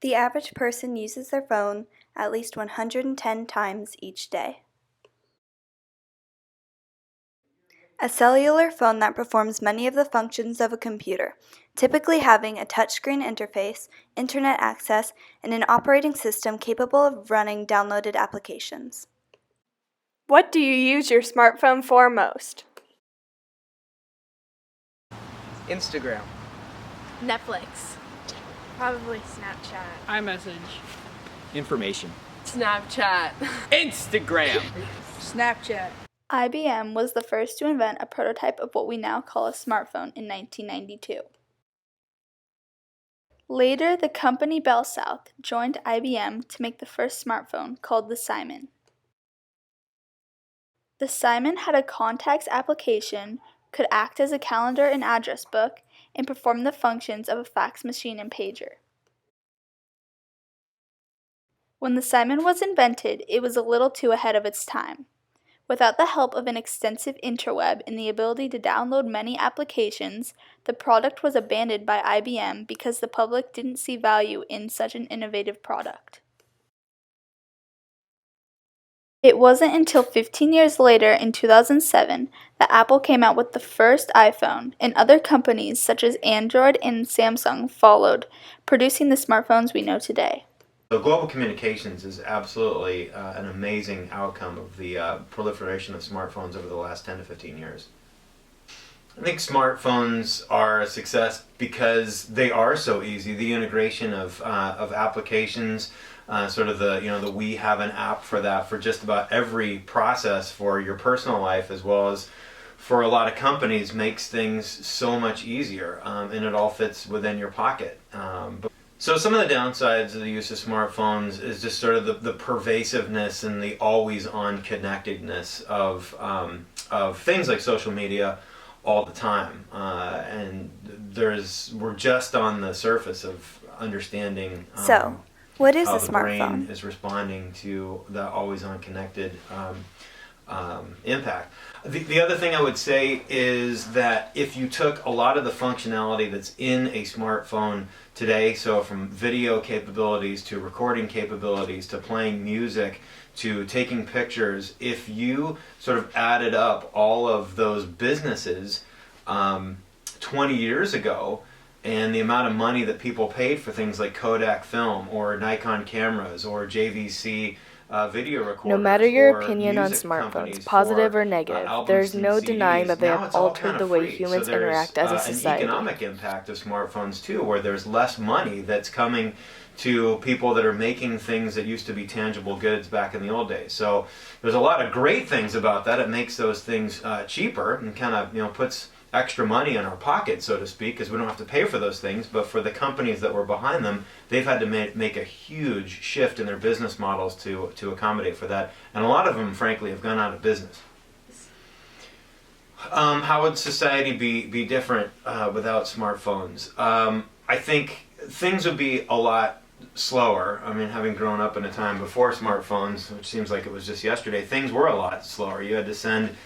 The average person uses their phone at least 110 times each day. A cellular phone that performs many of the functions of a computer, typically having a touchscreen interface, internet access, and an operating system capable of running downloaded applications. What do you use your smartphone for most? Instagram. Netflix. Probably Snapchat. iMessage. Information. Snapchat. Instagram. Snapchat. IBM was the first to invent a prototype of what we now call a smartphone in 1992. Later, the company Bell South joined IBM to make the first smartphone called the Simon. The Simon had a contacts application, could act as a calendar and address book, and perform the functions of a fax machine and pager. When the Simon was invented, it was a little too ahead of its time. Without the help of an extensive interweb and the ability to download many applications, the product was abandoned by IBM because the public didn't see value in such an innovative product. It wasn't until 15 years later, in 2007, that Apple came out with the first iPhone, and other companies such as Android and Samsung followed, producing the smartphones we know today. So global communications is absolutely an amazing outcome of the proliferation of smartphones over the last 10 to 15 years. I think smartphones are a success because they are so easy. The integration of applications, sort of the we have an app for that for just about every process for your personal life as well as for a lot of companies makes things so much easier, and it all fits within your pocket. So some of the downsides of the use of smartphones is just sort of the pervasiveness and the always-on connectedness of things like social media all the time, and we're just on the surface of understanding So, what is how a the brain smartphone? is responding to the always-on connected impact. The other thing I would say is that if you took a lot of the functionality that's in a smartphone today, so from video capabilities to recording capabilities to playing music to taking pictures, if you sort of added up all of those businesses 20 years ago and the amount of money that people paid for things like Kodak film or Nikon cameras or JVC video recorders. No matter your or opinion on music smartphones, companies positive for, or negative, albums there's and no CDs. denying that they Now have it's all altered kind the of way free. humans So there's, interact as a an society. economic impact of smartphones too, where there's less money that's coming to people that are making things that used to be tangible goods back in the old days. So there's a lot of great things about that. It makes those things cheaper and kind of puts extra money in our pocket, so to speak, because we don't have to pay for those things. But for the companies that were behind them, they've had to make a huge shift in their business models to accommodate for that. And a lot of them, frankly, have gone out of business. How would society be different without smartphones? I think things would be a lot slower. I mean, having grown up in a time before smartphones, which seems like it was just yesterday, things were a lot slower. You had to send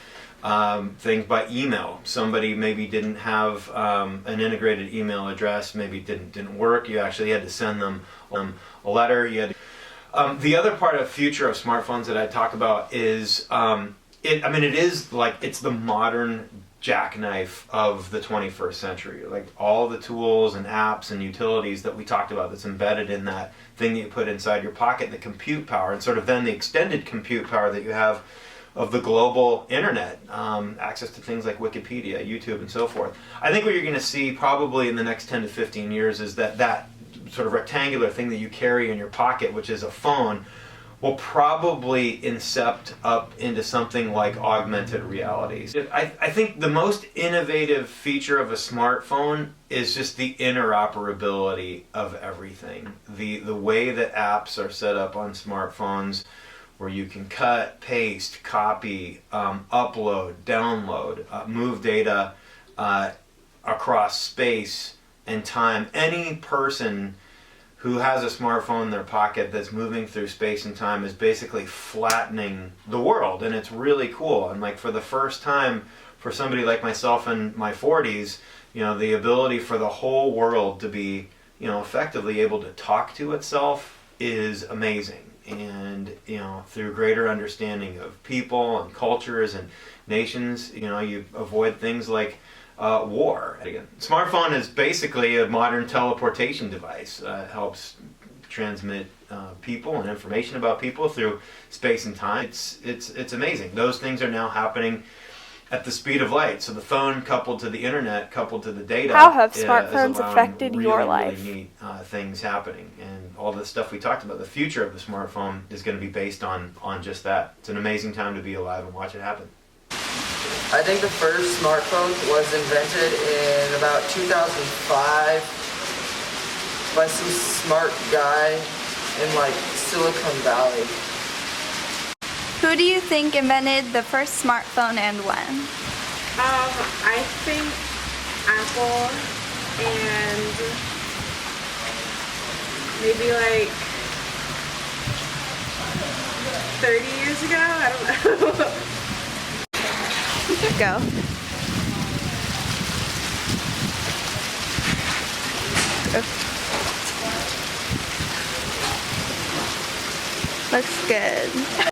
things by email. Somebody maybe didn't have an integrated email address, maybe didn't work. You actually had to send them a letter. You had to, the other part of future of smartphones that I talk about is it is like it's the modern jackknife of the 21st century. Like all the tools and apps and utilities that we talked about that's embedded in that thing that you put inside your pocket, the compute power, and sort of then the extended compute power that you have of the global internet, access to things like Wikipedia, YouTube, and so forth. I think what you're going to see probably in the next 10 to 15 years is that sort of rectangular thing that you carry in your pocket, which is a phone, will probably incept up into something like augmented reality. I think the most innovative feature of a smartphone is just the interoperability of everything. The way that apps are set up on smartphones, where you can cut, paste, copy, upload, download, move data across space and time. Any person who has a smartphone in their pocket that's moving through space and time is basically flattening the world, and it's really cool. And like for the first time, for somebody like myself in my 40s, the ability for the whole world to be effectively able to talk to itself is amazing. And through greater understanding of people and cultures and nations, you avoid things like war. Again, smartphone is basically a modern teleportation device. It helps transmit people and information about people through space and time. It's amazing. Those things are now happening at the speed of light. So the phone coupled to the internet, coupled to the data. How have is smartphones allowing affected really, your life? Really neat things happening, and all the stuff we talked about. The future of the smartphone is going to be based on just that. It's an amazing time to be alive and watch it happen. I think the first smartphone was invented in about 2005 by some smart guy in like Silicon Valley. Who do you think invented the first smartphone and when? I think Apple, and maybe like 30 years ago? I don't know. Go. Looks good.